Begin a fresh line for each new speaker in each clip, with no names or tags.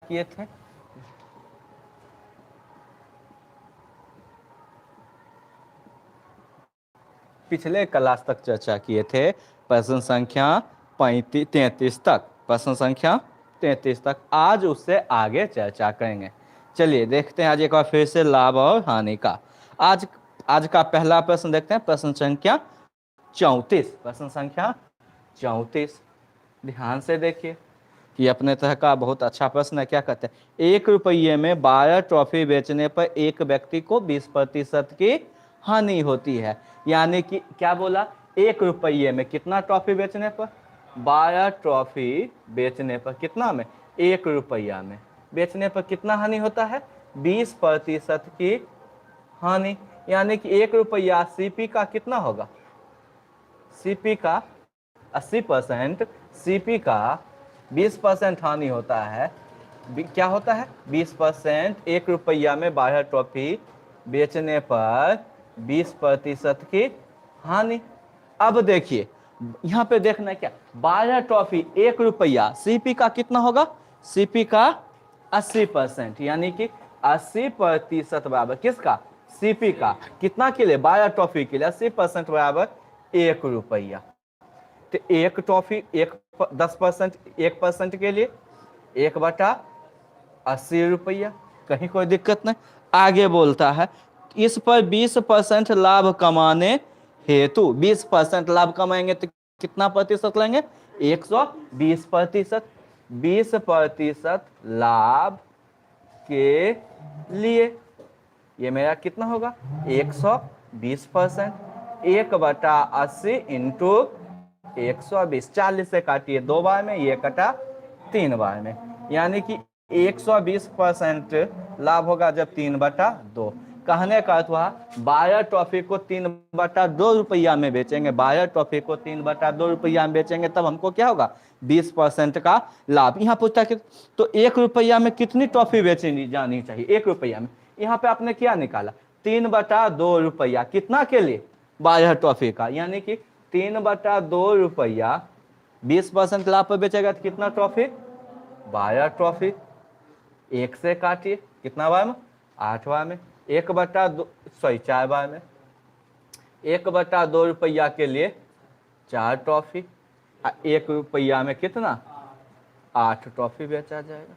किए थे। पिछले क्लास तक चर्चा किए थे प्रश्न संख्या 33 तक, प्रश्न संख्या 33 तक। आज उससे आगे चर्चा करेंगे। चलिए देखते हैं आज एक बार फिर से लाभ और हानि का। आज आज का पहला प्रश्न देखते हैं, प्रश्न संख्या 34। प्रश्न संख्या 34, ध्यान से देखिए कि अपने तरह का बहुत अच्छा प्रश्न है। क्या कहते हैं, 1 रुपये में 12 ट्रॉफी बेचने पर एक व्यक्ति को 20% की हानि होती है। यानी कि क्या बोला, 1 रुपये में कितना ट्रॉफी बेचने पर, 12 ट्रॉफी बेचने पर, कितना में, 1 रुपया में बेचने पर कितना हानि होता है, 20% की हानि। यानी कि 1 रुपया सीपी का कितना होगा, सीपी का 80%, सीपी का 20% हानि होता है। क्या होता है, 20%। 1 रुपया में 12 ट्रॉफी बेचने पर 20% की हानि। अब देखिए यहाँ पे देखना क्या, 12 ट्रॉफी 1 रुपया, सीपी का कितना होगा, सीपी का 80%, यानी कि 80% बराबर किसका, सीपी का। कितना के लिए, 12 ट्रॉफी के लिए 80% बराबर 1 रुपया। तो एक ट्रॉफी, एक 10%, 1% के लिए 1/80 रुपया, कहीं कोई दिक्कत नहीं। आगे बोलता है इस पर 20% लाभ कमाने हेतु, 20% लाभ कमाएंगे तो कितना प्रतिशत लेंगे, 120%। 20% लाभ के लिए ये मेरा कितना होगा, 120%। 1/80 इंटू 120, 40 से काटिए 2 बार में, ये कटा 3 बार में, यानी कि 120% लाभ होगा जब 3/2। कहने का अर्थ हुआ 12 ट्रॉफी को 3/2 रुपया में बेचेंगे, 12 ट्रॉफी को 3/2 रुपया में बेचेंगे, तब हमको क्या होगा, 20% का लाभ। यहाँ पूछता कि तो 1 रुपया में कितनी ट्रॉफी बेचनी जानी चाहिए, 1 रुपया में। यहाँ पे आपने क्या निकाला, 3/2 रुपया, कितना के लिए, 12 ट्रॉफी का, यानी कि 3/2 रुपया 20% लाभ पर बेचेगा तो कितना ट्रॉफी, 12 ट्रॉफी। 1 से काटिए, कितना बार में, 8 बार में, 1/2 सॉरी 4 बार में, 1/2 रुपया के लिए 4 ट्रॉफी, 1 रुपया में कितना, 8 ट्रॉफी बेचा जाएगा।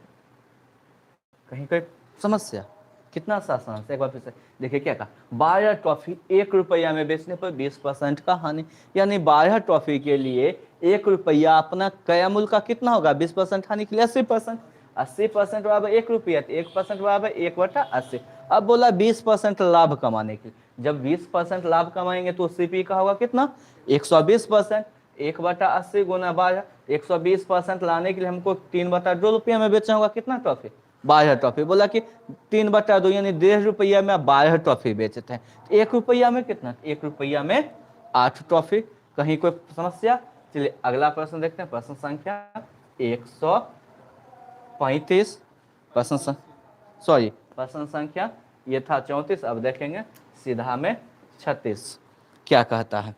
कहीं कोई समस्या, कितना सा समस्या, एक बार फिर से देखिए क्या कहा, 12 ट्रॉफी 1 रुपया में बेचने पर 20% का हानि। यानी 12 ट्रॉफी के लिए 1 रुपया अपना क्रय मूल्य का कितना होगा, 20% हानि के लिए 80%। 80% बराबर 1 रुपया, 1% बराबर 1/80। अब बोला 20% लाभ कमाने के लिए, जब 20% लाभ कमाएंगे तो सीपी का होगा कितना, 120%। 1/80 गुना 12, 120% लाने के लिए हमको 3/2 रुपया में बेचना होगा कितना ट्रॉफी, 12 ट्रॉफी। बोला कि 3/2 यानी 1.5 रुपया में आप 12 ट्रॉफी बेचते हैं, 1 रुपया में कितना, 1 रुपया में 8 ट्रॉफी। कहीं कोई समस्या। चलिए अगला प्रश्न देखते हैं, प्रश्न संख्या 135। प्रश्न संख्या ये था 34, अब देखेंगे सीधा में 36। क्या कहता है,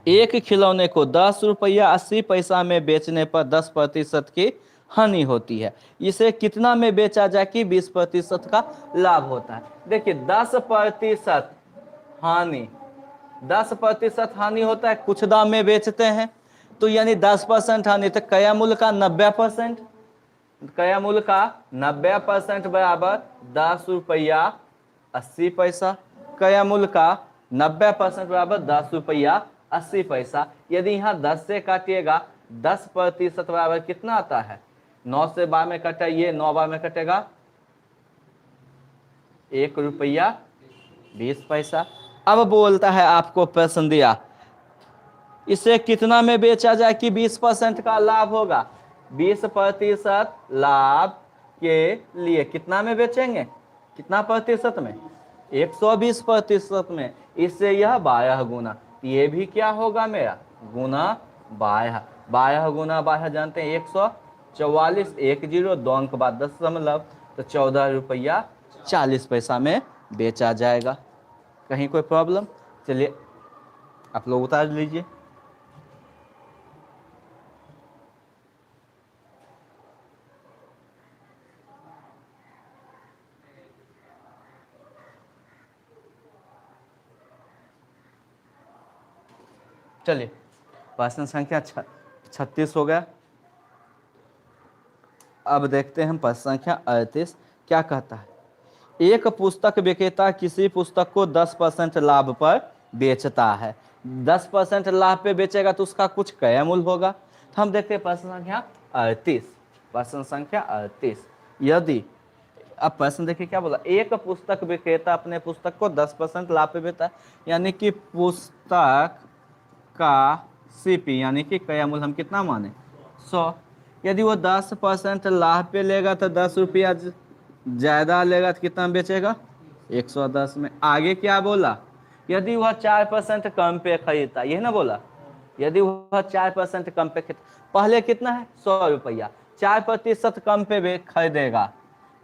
एक खिलौने को 10 रुपया 80 पैसा में बेचने पर 10% की हानि होती है। इसे कितना में बेचा जाए कि 20% का लाभ होता है। देखिए 10% हानि, 10% हानि होता है, कुछ दाम में बेचते हैं तो यानी 10% हानि, तो क्रय मूल्य का 90%, क्रय मूल्य का 90% बराबर 10 रुपया 80 पैसा। क्रय मूल्य का 90% बराबर 10 रुपया 80 पैसा। यदि यहाँ 10 से काटिएगा 10% बराबर कितना आता है, 9 से 12 में कटाइए, 9 बार में कटेगा 1 रुपया 20 पैसा। अब बोलता है आपको प्रश्न दिया, इसे कितना में बेचा जाए कि 20% का लाभ होगा, 20% लाभ के लिए कितना में बेचेंगे, कितना प्रतिशत में, 120% में। इससे यह 12 गुना, ये भी क्या होगा मेरा, गुना 12। 12 गुना 12 जानते हैं 144, 10 2 अंक बाद 10 तो 14 रुपया 40 पैसा में बेचा जाएगा। कहीं कोई प्रॉब्लम। चलिए आप लोग उतार लीजिए। चलिए प्रश्न संख्या 36 हो गया। अब देखते हैं प्रश्न संख्या 38 क्या कहता है। एक पुस्तक विक्रेता किसी पुस्तक को 10% लाभ पर बेचता है। 10% लाभ पे बेचेगा तो उसका कुछ क्रय मूल्य होगा। तो हम देखते हैं प्रश्न संख्या 38। प्रश्न संख्या 38 यदि, अब प्रश्न देखिए क्या बोला, एक पुस्तक विक्रेता अपने पुस्तक को 10% लाभ पे बेचता है, यानी कि पुस्तक का सीपी यानी कि क्रय मूल्य हम कितना माने 100। यदि वो 10% लाभ पे लेगा तो 10 रुपया ज्यादा लेगा तो कितना बेचेगा 110 में। आगे क्या बोला, यदि वह 4% कम पे खरीदता, यही ना बोला, यदि वह 4% कम पे खरीदता, पहले कितना है 100 रुपया, 4% कम पे खरीदेगा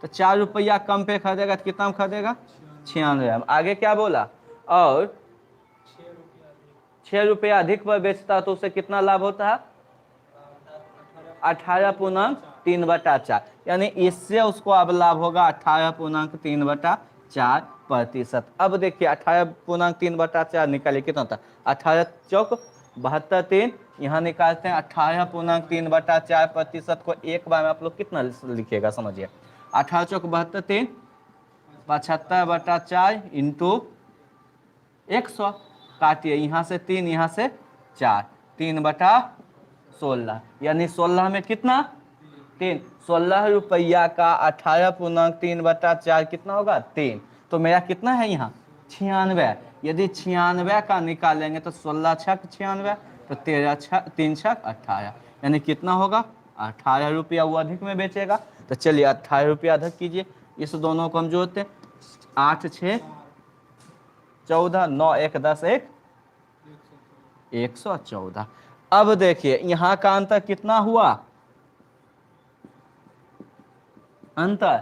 तो 4 रुपया कम पे खरीदेगा तो कितना में खरीदेगा 96। आगे क्या बोला, और 6 रुपया अधिक पर बेचता तो उसे कितना लाभ होता है 18.3/4, यानी इससे उसको अब लाभ होगा 18.3/4%। अब देखिए 18.3/4 निकालिए कितना होता है, 18 चौक 72 3, यहाँ निकालते हैं 18.3/4% को एक बार में आप लोग कितना लिखिएगा समझिए, 18 चौक 72 3, 75/4 इंटू 100, काटिए यहाँ से 3 यहाँ से 4, 3/16, यानी 16 में कितना 3, 16 रुपया का 18.3/4 कितना होगा 3। तो मेरा कितना है यहाँ 96। यदि 96 का निकालेंगे तो 16 छक 96, तो 13 छक 3 छक 18, यानी कितना होगा 18 रुपया वो अधिक में बेचेगा। तो चलिए 18 रुपया अधिक कीजिए, इस दोनों को हम जोड़ते हैं, 8 6 14, 9 1 10 1 114। अब देखिए यहां का अंतर कितना हुआ, अंतर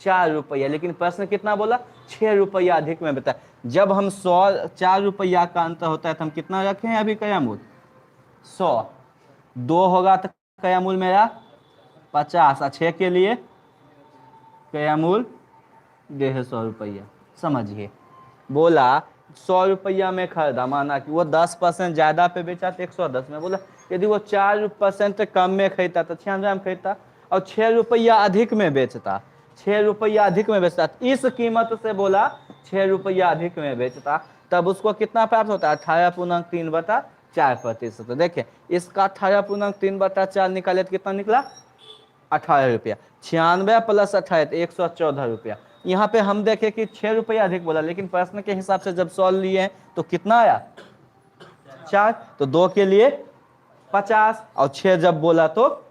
4 रुपया, लेकिन प्रश्न कितना बोला 6 रुपया अधिक में बताया। जब हम 4 रुपया का अंतर होता है तो हम कितना रखे हैं अभी क्रय मूल्य 100, 2 होगा तो क्रय मूल्य मेरा 50, 6 के लिए क्रय मूल्य 150 रुपया। समझिए बोला 100 रुपया में खरीदा, माना कि वो 10% ज्यादा पे बेचा तो 110 में। बोला यदि वो 4% कम में खरीदता तो 96 में खरीदता, और 6 रुपया अधिक में बेचता, 6 रुपया अधिक में बेचता, इस कीमत से बोला 6 रुपया अधिक में बेचता, तब उसको कितना प्राप्त होता है 18.3/4%। तो देखिए इसका 18.3/4 निकाले तो कितना निकला 18 रुपया, 96 प्लस 18 114 रुपया। यहाँ पे हम देखें कि 6 रुपया अधिक बोला, लेकिन प्रश्न के हिसाब से जब सॉल्व लिए हैं तो कितना आया 4, तो 2 के लिए 50, और 6 जब बोला तो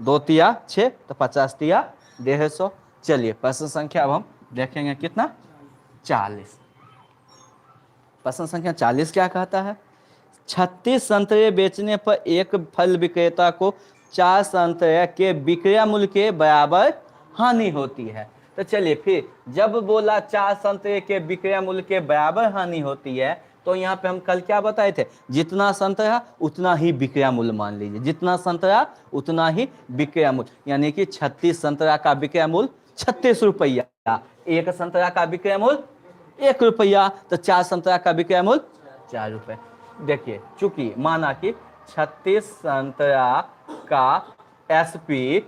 2 तिया 6, तो 50 तिया 150। चलिए प्रश्न संख्या अब हम देखेंगे कितना 40। प्रश्न संख्या 40 क्या कहता है, 36 संतरे बेचने पर एक फल विक्रेता को 4 संतरे के विक्रय मूल्य के बराबर हानि होती है। तो चलिए फिर जब बोला 4 संतरे के विक्रय मूल्य के बराबर हानि होती है, तो यहाँ पे हम कल क्या बताए थे, जितना संतरा उतना ही विक्रय मूल्य मान लीजिए, जितना संतरा उतना ही विक्रय मूल्य, यानी कि 36 संतरा का विक्रय मूल्य 36 रुपया, एक संतरा का विक्रय मूल्य 1 रुपया, तो 4 संतरा का विक्रय मूल्य 4 रुपये। देखिए चूंकि माना कि 36 संतरा का एसपी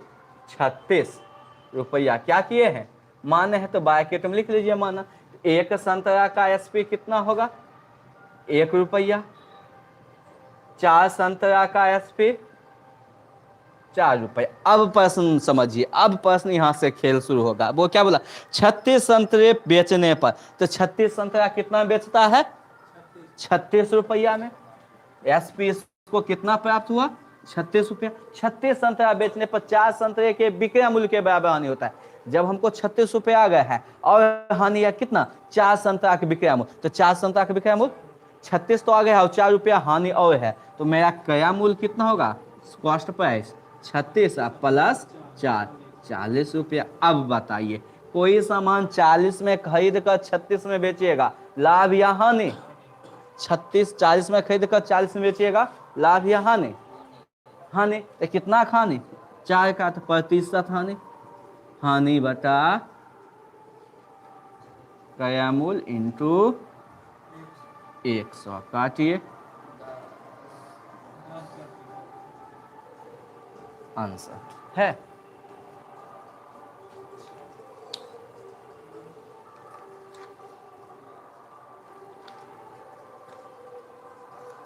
36 रुपया क्या किए हैं माने हैं, तो ब्रैकेट में लिख लीजिए माना, एक संतरा का एसपी कितना होगा 1 रुपया, 4 संतरा का एसपी 4 रुपये। अब प्रश्न समझिए, अब प्रश्न यहाँ से खेल शुरू होगा। वो क्या बोला 36 संतरे बेचने पर, तो 36 संतरा कितना बेचता है 36 रुपया में, एसपी को कितना प्राप्त हुआ 36 रुपया। 36 संतरा बेचने पर 4 संतरे के विक्रय मूल्य के बराबर हानि होता है। जब हमको 36 रुपया आ गया है और हानि है कितना 4 संतरा के विक्रय मूल्य, तो 4 संतरा के विक्रय मूल्य 36 तो आ गया और 4 रुपया हानि और है, तो मेरा क्रय मूल्य कितना होगा कॉस्ट प्राइस 36 प्लस 4 40 रुपया। अब बताइए कोई सामान 40 में खरीद कर 36 में बेचिएगा, लाभ या हानि, 36 40 में खरीद कर 40 में बेचिएगा, लाभ या हानि, हानि। तो कितना हानि 4 का, तो प्रतिशत हानि, हानि बटा क्रय मूल्य इंटू 100, काटिए आंसर है।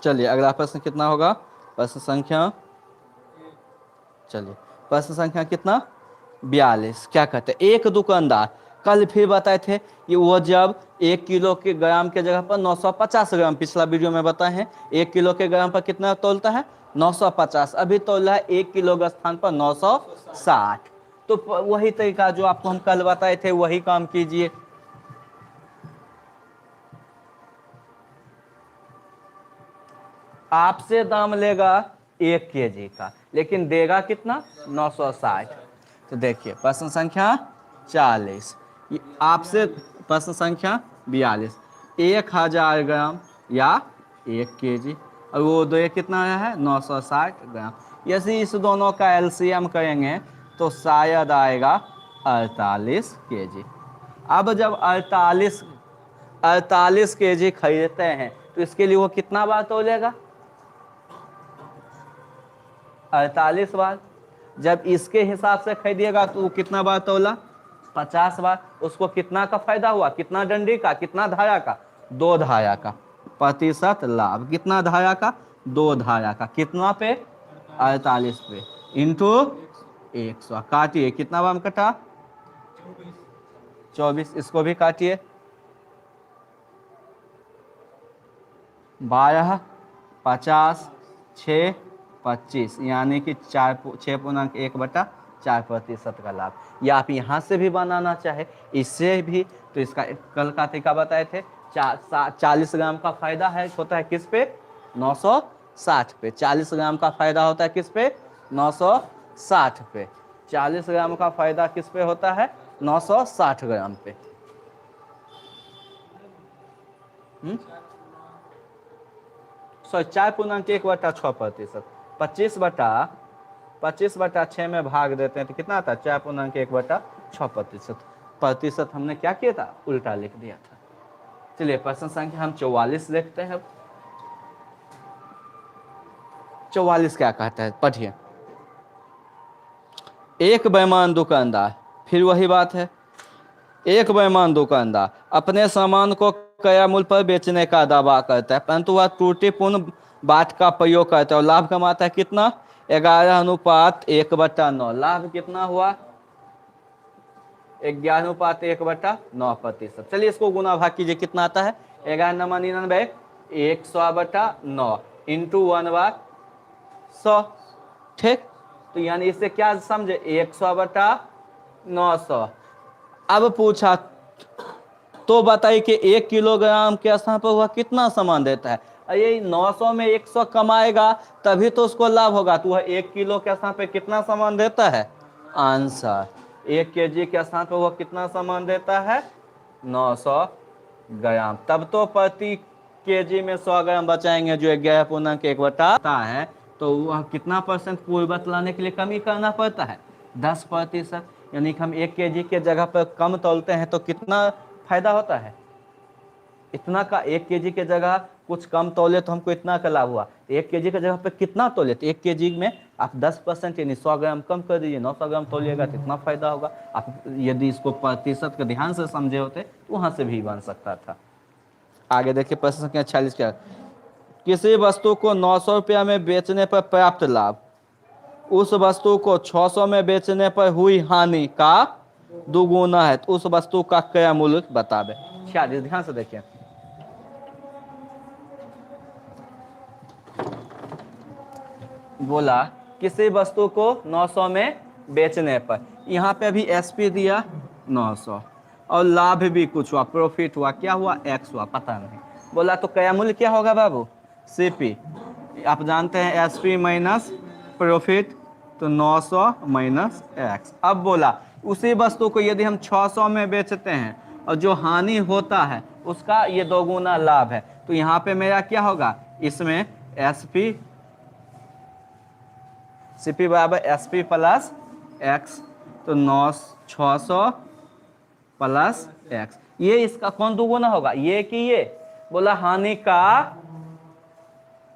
चलिए अगला प्रश्न कितना होगा? प्रश्न संख्या, चलिए प्रश्न संख्या कितना? 42। क्या कहते हैं? एक दुकानदार, कल फिर बताए थे कि वो जब 1 किलो के ग्राम के जगह पर 950 ग्राम, पिछला वीडियो में बताए हैं 1 किलो के ग्राम पर कितना तोलता है? 950। अभी तोला है 1 किलो के स्थान पर 960। तो वही तरीका जो आपको हम कल बताए थे वही काम कीजिए। आपसे दाम लेगा 1 केजी का, लेकिन देगा कितना? 960। तो देखिए प्रश्न संख्या 40, आपसे प्रश्न संख्या 42, 1000 ग्राम या 1 केजी, और वो दो ये कितना है? 960 ग्राम। यदि इस दोनों का एलसीएम करेंगे तो शायद आएगा 48 केजी। अब जब 48 केजी खरीदते हैं तो इसके लिए वो कितना बार तोलेगा? 48 बार। जब इसके हिसाब से खरीदिएगा तो वो कितना बार तोला? 50 बार। उसको कितना का फायदा हुआ? कितना डंडी का, कितना धारा का? 2 धारा का। प्रतिशत लाभ कितना धारा का? 2 धारा का। कितना पे? 48 पे इंटू 100। काटिए, कितना बार में कटा? 24। इसको भी काटिए, 12, 50, 6, 25, यानी कि 6.1/4% का लाभ। या आप यहाँ से भी बनाना चाहे, इससे भी, तो इसका कल का तरीका बताए थे। 40 ग्राम का फायदा है होता है किस पे? 960 पे। 40 ग्राम का फायदा होता है किस पे? 960 पे। 40 ग्राम का फायदा किस पे होता है? 960 ग्राम पे। 4.1/6%। 25/6 में भाग देते हैं तो कितना आता है? 4.1/6%। प्रतिशत हमने क्या किया था? उल्टा लिख दिया था। चलिए प्रश्न संख्या हम 44 देखते हैं। 44 क्या कहता है? पढ़िए। एक बेईमान दुकानदार, फिर वही बात है, एक बेईमान दुकानदार अपने सामान को क्रय मूल्य पर बेचने का दावा करता है, परंतु वह त्रुटिपूर्ण बाट का प्रयोग करता है और लाभ कमाता है कितना? 11:1/9। लाभ कितना हुआ? 11:1/9%। चलिए इसको गुना भाग कीजिए, कितना आता है? 11×99, 100/9 इंटू 1/100। ठीक, तो यानी इससे क्या समझे? 100/900। अब पूछा तो बताइए कि 1 किलोग्राम के स्थान पर वह कितना सामान देता है? ये 900 में 100 कमाएगा तभी तो उसको लाभ होगा। तो वह 1 किलो के स्थान पर कितना सामान देता है? आंसर 1 केजी के स्थान पर वह कितना सामान देता है? 900 ग्राम। तब तो प्रति केजी में 100 ग्राम बचाएंगे, जो 11.1 है। तो वह कितना % पूर्वत लाने के लिए कमी करना पड़ता है? 10%। यानी कि हम 1 केजी के जगह पर कम तोलते हैं तो कितना फायदा होता है? इतना का। 1 केजी के जगह कुछ कम तोले तो हमको इतना का लाभ हुआ। 1 केजी के जगह पर कितना तोले? तो 1 केजी में आप 10% यानी 100 ग्राम कम कर दीजिए, 900 ग्राम तोलिएगा तो इतना फायदा होगा। आप यदि इसको प्रतिशत के ध्यान से समझे होते तो वहां से भी बन सकता था। आगे देखिए प्रश्न संख्या 46 क्या? किसी वस्तु को 900 रुपया में बेचने पर प्राप्त लाभ उस वस्तु को 600 में बेचने पर हुई हानि का दुगुना है, तो उस वस्तु का क्रय मूल्य बतावे। ध्यान से देखिए, बोला किसी वस्तु को 900 में बेचने पर, यहाँ पे अभी एसपी दिया 900 और लाभ भी कुछ हुआ, प्रॉफिट हुआ, क्या हुआ? एक्स हुआ, पता नहीं। बोला तो क्रय मूल्य क्या होगा बाबू? सीपी। आप जानते हैं एसपी माइनस प्रॉफिट, तो 900 माइनस एक्स। अब बोला उसी वस्तु को यदि हम 600 में बेचते हैं और जो हानि होता है उसका ये दोगुना लाभ है, तो यहाँ पे मेरा क्या होगा? इसमें एसपी, सीपी बराबर एसपी प्लस एक्स, तो 600 प्लस एक्स। ये इसका कौन दुगुना होगा? ये कि ये? बोला हानि का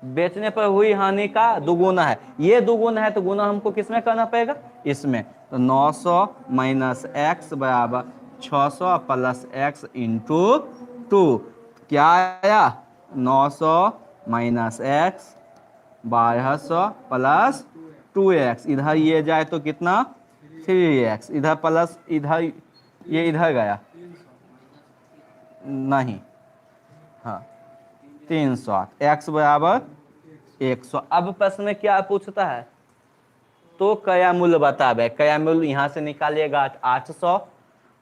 बेचने पर हुई हानि का दुगुना है, ये दुगुना है तो गुना हमको किसमें करना पड़ेगा, इसमें। तो 900 माइनस एक्स बराबर 600 प्लस एक्स इंटू 2, क्या आया 900 माइनस एक्स 1200 प्लस 2x, इधर ये जाए तो कितना 3x, इधर प्लस इधर ये इधर गया नहीं, हाँ 300, x बराबर 100। अब प्रश्न में क्या पूछता है, तो कया मूल्य बतावे, कया मूल्य यहाँ से निकालिएगा 800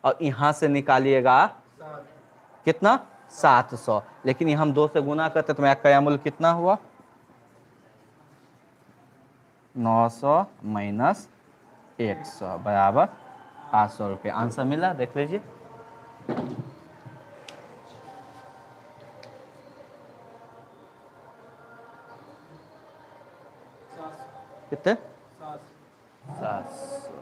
और यहाँ से निकालिएगा कितना 700, लेकिन ये हम 2 से गुना करते तो मेरा कया मूल्य कितना हुआ 900 माइनस 100 बराबर 800 रुपये। आंसर मिला, देख लीजिए। कितने 700।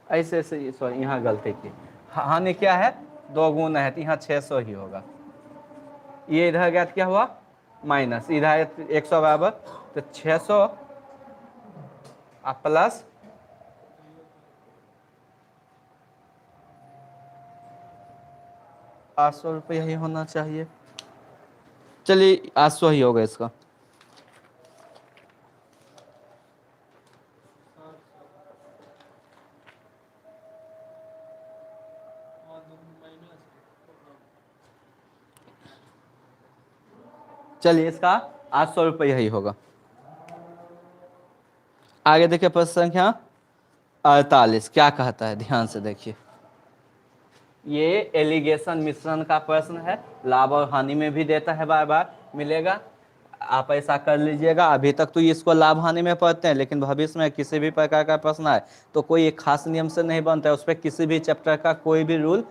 ऐसे ऐसे, सॉरी यहाँ गलती की, हानि क्या है 2 गुना है तो यहाँ 600 ही होगा, ये इधर गया तो क्या हुआ माइनस, इधर 100 बराबर तो 600 प्लस 800 रुपये ही होना चाहिए। चलिए 800 ही होगा इसका। चलिए इसका 800 रुपये ही होगा। आगे देखिए प्रश्न संख्या 48 क्या कहता है, ध्यान से देखिए। ये एलिगेशन मिश्रण का प्रश्न है, लाभ और हानि में भी देता है, बार बार मिलेगा, आप ऐसा कर लीजिएगा। अभी तक तो इसको लाभ हानि में पढ़ते हैं, लेकिन भविष्य में किसी भी प्रकार का प्रश्न आए तो कोई एक खास नियम से नहीं बनता है, उस पर किसी भी चैप्टर का कोई भी रूल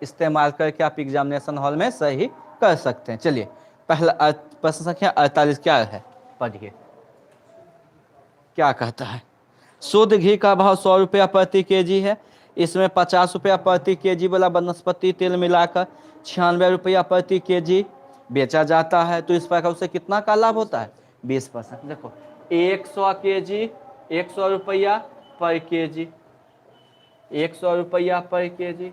इस्तेमाल करके आप एग्जामिनेशन हॉल में सही कर सकते हैं। चलिए पहला प्रश्न संख्या 48 क्या है, पढ़िए क्या कहता है। शुद्ध घी का भाव 100 रुपया प्रति केजी है, इसमें 50 रुपया प्रति केजी वाला वनस्पति तेल मिलाकर 96 रुपया प्रति केजी बेचा जाता है, तो इस प्रकार उसे कितना का लाभ होता है 20%। देखो 100 केजी 100 रुपया पर केजी, 100 रुपया पर केजी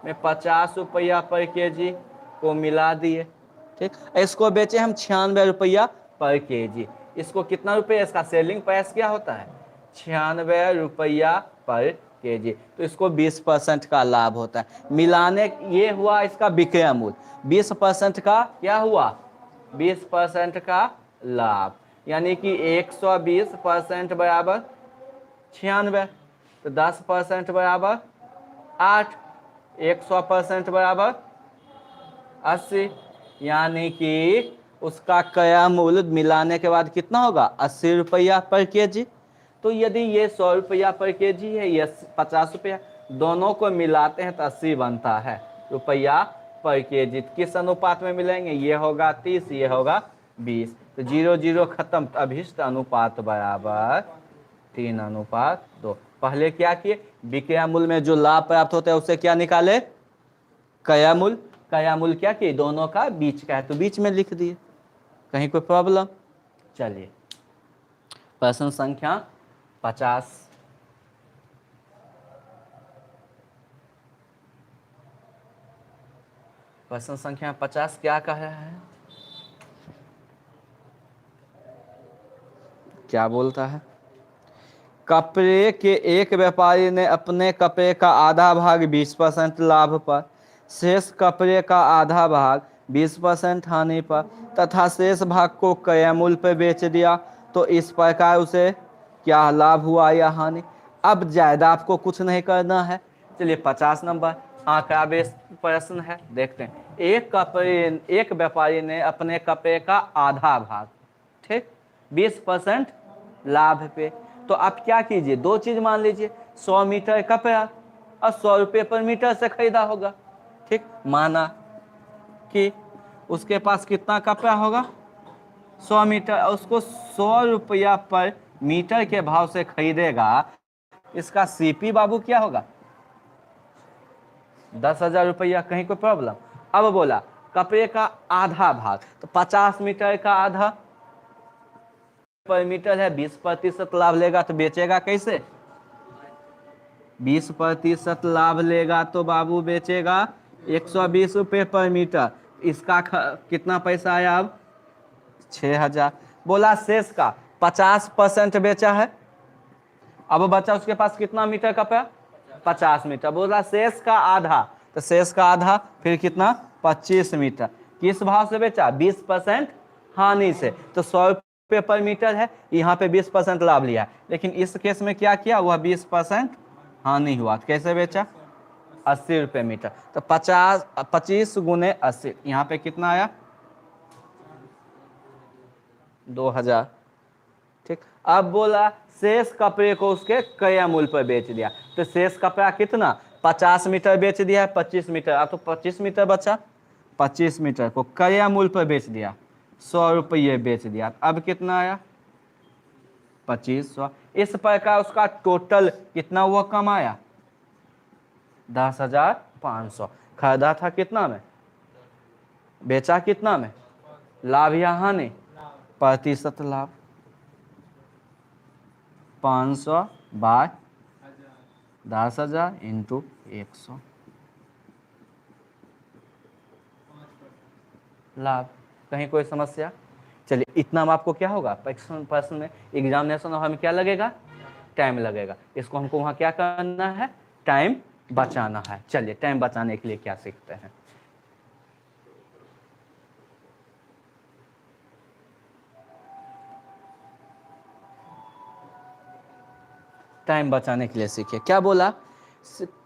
में 50 रुपया पर केजी को मिला दिए, ठीक। इसको बेचे हम 96 रुपया पर केजी, इसको कितना रुपया, इसका सेलिंग प्राइस क्या होता है 96 रुपया पर केजी, तो इसको 20% का लाभ होता है। मिलाने ये हुआ इसका विक्रय मूल्य, 20% का क्या हुआ 20% का लाभ, यानी कि 120% बराबर 96, तो 10% बराबर 8, 100% बराबर 80, यानी कि उसका क्रय मूल्य मिलाने के बाद कितना होगा 80 रुपया पर केजी। तो यदि ये 100 रुपया पर केजी है, ये 50 रुपया, दोनों को मिलाते हैं तो 80 बनता है रुपया पर केजी। किस अनुपात में मिलेंगे, ये होगा 30, ये होगा 20, तो 0 0 खत्म, तो अभिष्ट अनुपात बराबर 3:2। पहले क्या किए, विक्रय मूल्य में जो लाभ प्राप्त होता है उसे क्या निकाले क्रय मूल्य, क्रय मूल्य क्या किए दोनों का बीच का है तो बीच में लिख दिए, कहीं कोई प्रॉब्लम। चलिए प्रश्न संख्या 50, प्रश्न संख्या 50 क्या कहा है, क्या बोलता है। कपड़े के एक व्यापारी ने अपने कपड़े का आधा भाग 20% लाभ पर, शेष कपड़े का आधा भाग 20% हानि पर तथा शेष भाग को क्रय मूल्य पर बेच दिया, तो इस प्रकार उसे क्या लाभ हुआ या हानि। अब ज्यादा आपको कुछ नहीं करना है। चलिए 50 नंबर आंकड़ा बेस्ड प्रश्न है, देखते हैं। एक व्यापारी ने अपने कपड़े का आधा भाग, ठीक 20% लाभ पे, तो आप क्या कीजिए दो चीज मान लीजिए, 100 मीटर कपड़ा और 100 रुपये पर मीटर से खरीदा होगा, ठीक। माना कि उसके पास कितना कपड़ा होगा 100 मीटर, उसको 100 रुपया पर मीटर के भाव से खरीदेगा, इसका सीपी बाबू क्या होगा? 10,000 रुपया। कहीं कोई प्रॉब्लम? अब बोला कपड़े का आधा भाग, तो 50 मीटर का आधा पर मीटर है, 20% लाभ लेगा तो बेचेगा कैसे? 20% लाभ लेगा तो बाबू बेचेगा 120 रुपये पर मीटर। इसका कितना पैसा आया अब? 6,000। बोला शेष का 50% बेचा है, अब बचा उसके पास कितना मीटर कपड़ा? 50 मीटर। बोला शेष का आधा, तो शेष का आधा फिर कितना? 25 मीटर। किस भाव से बेचा? 20% हानि से। तो 100 रुपये पर मीटर है, यहाँ पे 20% लाभ लिया है, लेकिन इस केस में क्या किया? वह 20% हानि हुआ, तो कैसे बेचा? 80 रुपये मीटर। तो 25 गुने 80, यहाँ पे कितना आया? 2,000। ठीक। अब बोला शेष कपड़े को उसके क्रय मूल्य पर बेच दिया, तो शेष कपड़ा कितना? 50 मीटर बेच दिया है, 25 मीटर, अब तो 25 मीटर बचा, 25 मीटर को क्रय मूल्य पर बेच दिया, 100 रुपये बेच दिया, अब कितना आया? 2500। इस प्रकार उसका टोटल कितना हुआ कमाया? 10,500। खरीदा था कितना में? बेचा कितना में? लाभ या हानि? प्रतिशत लाभ। 500 बाय 10,000 इंटू 100 लाभ। कहीं कोई समस्या? चलिए, इतना में आपको क्या होगा? पर्सन में एग्जामिनेशन हमें क्या लगेगा? टाइम लगेगा। इसको हमको वहाँ क्या करना है? टाइम बचाना है। चलिए, टाइम बचाने के लिए क्या सीखते हैं? टाइम बचाने के लिए सीखिए। क्या बोला?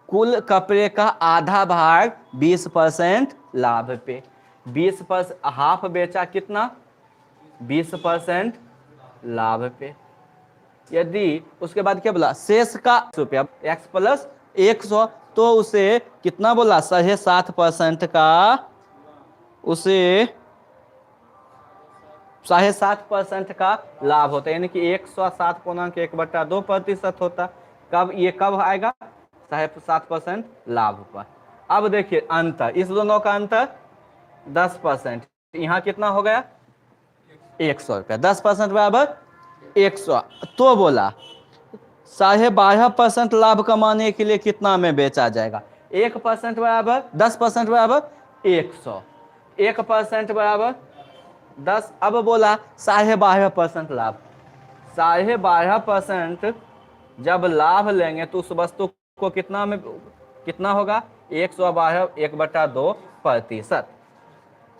कुल कपड़े का आधा भाग 20% लाभ पे, 20% हाफ बेचा कितना? 20% लाभ पे। यदि उसके बाद क्या बोला? शेष का रुपया x प्लस 100, तो उसे कितना बोला? 7.5% का, उसे 7.5% का लाभ होता है, यानी कि 107.1/2% होता। कब ये कब आएगा? 7.5% लाभ पर। अब देखिए अंतर, इस दोनों का अंतर 10%। यहाँ कितना हो गया? 100 रुपया। 10% बराबर 100। तो बोला 12.5% लाभ कमाने के लिए कितना में बेचा जाएगा? 1% बराबर 10% बराबर 100, 1% बराबर 10। अब बोला 12.5% लाभ। 12.5% जब लाभ लेंगे तो उस वस्तु को कितना में कितना होगा? 112 1/2%।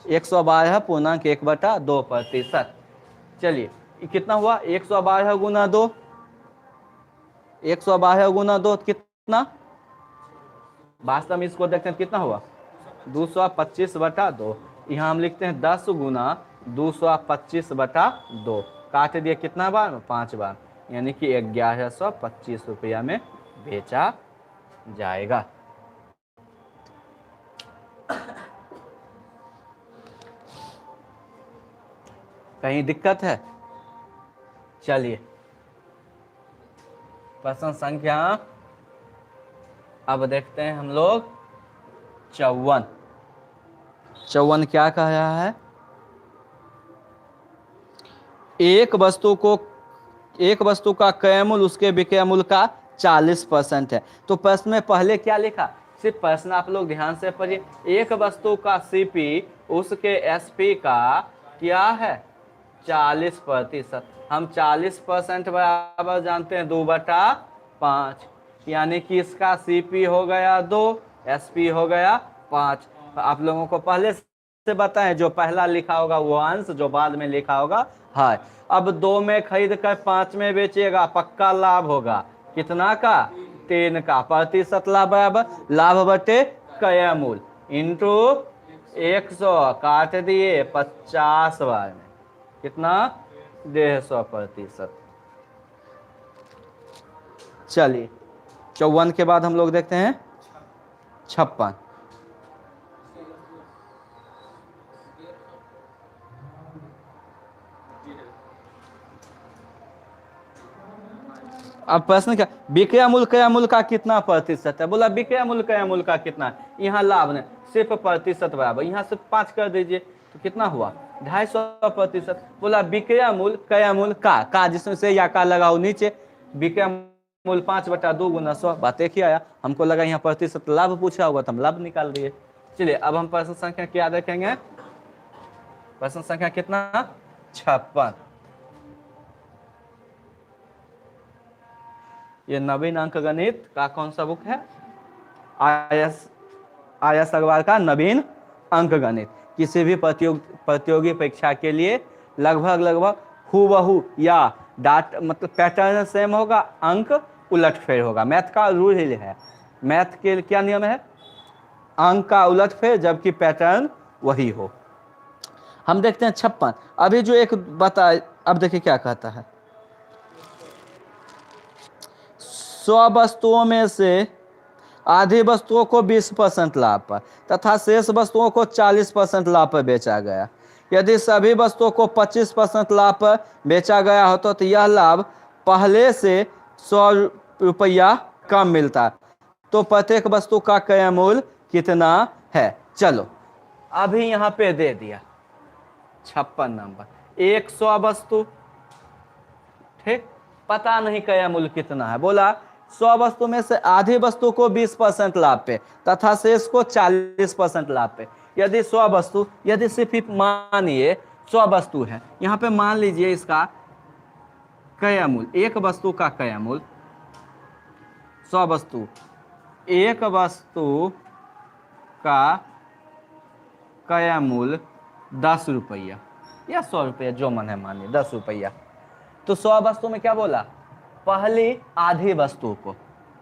112.1/2%। चलिए, कितना हुआ? 112 गुना 2, 112 गुना 2 कितना? वास्तव में इसको देखते हैं कितना हुआ? 225/2। यहाँ हम लिखते हैं 10 गुना 225/2। काट दिए कितना बार? 5 बार, यानी कि 1125 रुपया में बेचा जाएगा। कहीं दिक्कत है? चलिए, प्रश्न संख्या अब देखते हैं हम लोग 54। 54 क्या कह रहा है? एक वस्तु का क्रय मूल्य उसके विक्रय मूल्य का 40% है। तो प्रश्न में पहले क्या लिखा? सिर्फ प्रश्न आप लोग ध्यान से पढ़िए। एक वस्तु का सीपी उसके एसपी का क्या है? 40%। हम 40% बराबर जानते हैं 2/5, यानी कि इसका सीपी हो गया 2, एसपी हो गया 5। आप लोगों को पहले से बताएं, जो पहला लिखा होगा वो अंश, जो बाद में लिखा होगा है। अब 2 में खरीद कर 5 में बेचेगा, पक्का लाभ होगा। कितना का? 3 का। प्रतिशत लाभ बराबर लाभ बटे क्रय मूल्य इंटू 100, काट दिए 50 बार में, कितना? 150%। चलिए, 54 के बाद हम लोग देखते हैं 56। अब प्रश्न क्या, विक्रय मूल्य का कितना प्रतिशत है? बोला विक्रय मूल्य का कितना है? यहाँ लाभ ने सिर्फ प्रतिशत बराबर, यहाँ से 5 कर दीजिए तो कितना हुआ 250%। बोला विक्रय मूल्य का जिसमें से या का लगाओ नीचे, विक्रय मूल्य 5/2 गुना 100, बात एक ही आया। हमको लगा यहाँ प्रतिशत लाभ पूछा होगा तो हम लाभ निकाल दिए। चलिए अब हम प्रश्न संख्या क्या देखेंगे, प्रश्न संख्या कितना 56। ये नवीन अंक गणित का कौन सा बुक है? आयस अग्रवाल का नवीन अंक गणित। किसी भी प्रतियोगी परीक्षा के लिए लगभग हूबहू या डाटा मतलब पैटर्न सेम होगा, अंक उलटफेर होगा। मैथ का रूल ही है, मैथ के क्या नियम है, अंक का उलटफेर जबकि पैटर्न वही हो। हम देखते हैं 56। अभी जो एक बता, अब देखिए क्या कहता है, 100 वस्तुओं में से आधी वस्तुओं को 20% लाभ पर तथा शेष वस्तुओं को 40% लाभ पर बेचा गया। यदि सभी वस्तुओं को 25% लाभ पर बेचा गया हो तो यह लाभ पहले से 100 रुपया कम मिलता, तो प्रत्येक वस्तु का क्रय मूल्य कितना है? चलो अभी यहाँ पे दे दिया 56 नंबर, 100 वस्तु, ठीक, पता नहीं क्रय मूल्य कितना है। बोला 100 वस्तु में से आधी वस्तु को 20% लाभ पे तथा शेष को 40% लाभ पे। यदि 100 वस्तु, यदि सिर्फ मानिए 100 वस्तु है, यहाँ पे मान लीजिए इसका क्रय मूल्य, एक वस्तु का क्रय मूल्य 100 वस्तु, एक वस्तु का क्रय मूल्य 10 रुपया या 100 रुपया, जो मन है मानिए 10 रुपया। तो 100 वस्तु में क्या बोला, पहली आधी वस्तु को,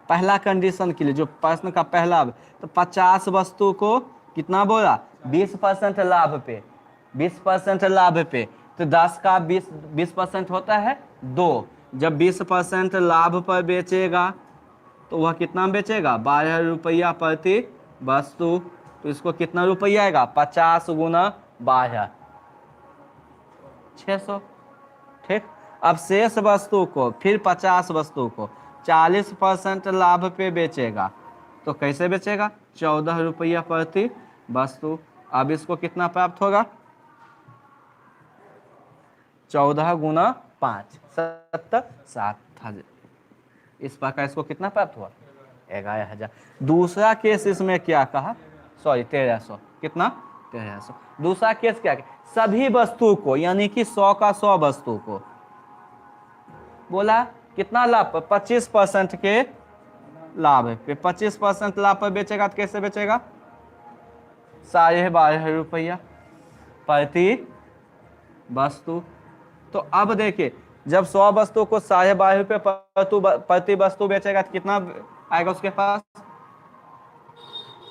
पहला कंडीशन के लिए जो प्रश्न का पहला, तो 50 वस्तु को कितना बोला 20% लाभ पे, 20% लाभ पे, तो 10 का 20% होता है 2। जब 20% लाभ पर बेचेगा तो वह कितना में बेचेगा 12 रुपया प्रति वस्तु, तो इसको कितना रुपया आएगा 50 गुना 12, 600, ठीक। अब शेष वस्तु को फिर 50 वस्तु को 40% लाभ पे बेचेगा, तो कैसे बेचेगा 14 रुपया प्रति वस्तु। अब इसको कितना प्राप्त होगा 14 गुना 5 70, 7,000, इस प्रकार इसको कितना प्राप्त हुआ 11,000। दूसरा केस इसमें क्या कहा, सॉरी 1300, कितना 1300। दूसरा केस क्या है, सभी वस्तु को यानी कि 100 का 100 वस्तु को बोला कितना लाभ, 25% के लाभ पे, 25% लाभ पर बेचेगा तो कैसे बेचेगा 12.5 रुपया प्रति वस्तु। तो अब देखिए जब 100 वस्तु को 12.5 रुपये प्रति वस्तु बेचेगा तो कितना आएगा उसके पास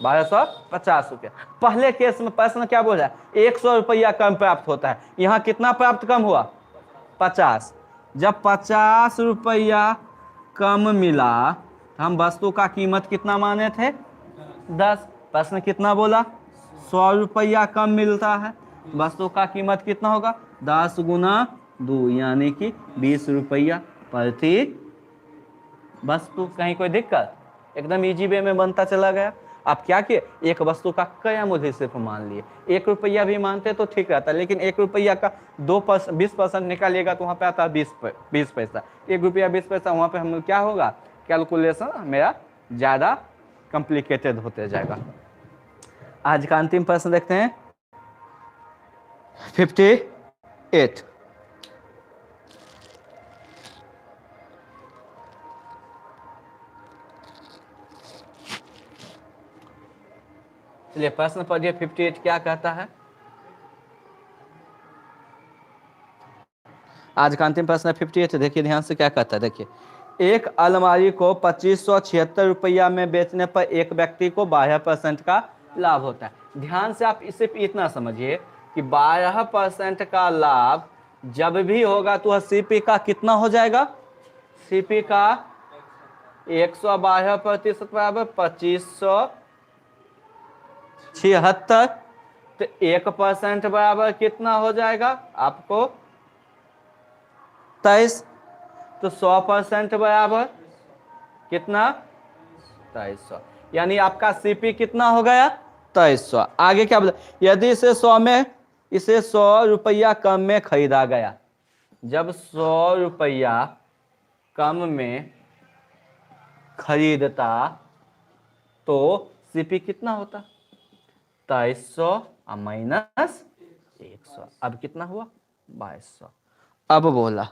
1250 रुपया। पहले केस में प्रश्न क्या बोल रहा है 100 रुपया कम प्राप्त होता है, यहाँ कितना प्राप्त कम हुआ 50। जब 50 रुपया कम मिला हम वस्तु का कीमत कितना माने थे 10। प्रश्न कितना बोला 100 रुपया कम मिलता है, वस्तु का कीमत कितना होगा 10 गुना 2 यानी कि 20 रुपया प्रति वस्तु। कहीं कोई दिक्कत, एकदम इजी वे में बनता चला गया। आप क्या किए एक वस्तु का क्रय मूल्य सिर्फ मान लिए, 1 रुपया भी मानते तो ठीक रहता, लेकिन 1 रुपया का 20% निकालिएगा तो वहाँ पे आता है 20 पैसा, 1 रुपया 20 पैसा, वहाँ पे हम क्या होगा कैलकुलेशन मेरा ज़्यादा कॉम्प्लिकेटेड होते जाएगा। आज का अंतिम प्रश्न देखते हैं 58। चलिए प्रश्न पढ़िए 58 क्या कहता है। आज का अंतिम प्रश्न 58, देखिए ध्यान से क्या कहता है। देखिए एक अलमारी को 2576 रुपया में बेचने पर एक व्यक्ति को 12% का लाभ होता है। ध्यान से आप इसे इतना समझिए कि 12% का लाभ जब भी होगा तो सीपी का कितना हो जाएगा, सीपी का 112% बराबर 2576, तो 1% बराबर कितना हो जाएगा आपको 23। तो 100% बराबर कितना 2300, यानी आपका सीपी कितना हो गया 2300। आगे क्या बोला, यदि इसे 100 में, इसे 100 रुपया कम में खरीदा गया, जब 100 रुपया कम में खरीदता तो सीपी कितना होता 2300 माइनस 100, अब कितना हुआ 2200। अब बोला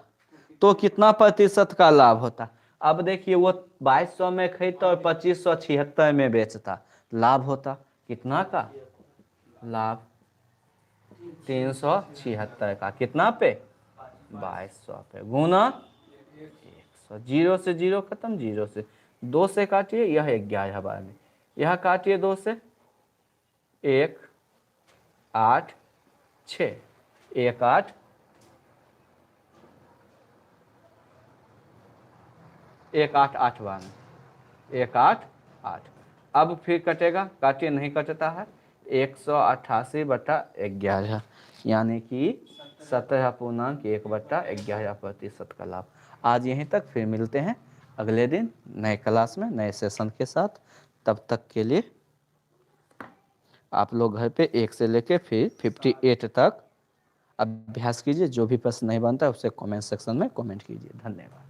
तो कितना प्रतिशत का लाभ होता। अब देखिए वो 2200 में खरीदता और 2576 में बेचता, लाभ होता कितना का लाभ 376 का, कितना पे 2200 पे, गुना 100, 0 से 0 खत्म, 0 से 2 से काटिए, यह 11 बार में, यह काटिए 2 से, 1 8 6, 1 8 1 8 8 बार में, 1 8 8। अब फिर कटेगा, काटिए नहीं कटता है, 188/11, यानी कि 17.1/11% का लाभ। आज यहीं तक, फिर मिलते हैं अगले दिन नए क्लास में नए सेशन के साथ। तब तक के लिए आप लोग घर पे 1 से लेके फिर 58 तक अभ्यास कीजिए। जो भी प्रश्न नहीं बनता है उसे कमेंट सेक्शन में कमेंट कीजिए। धन्यवाद।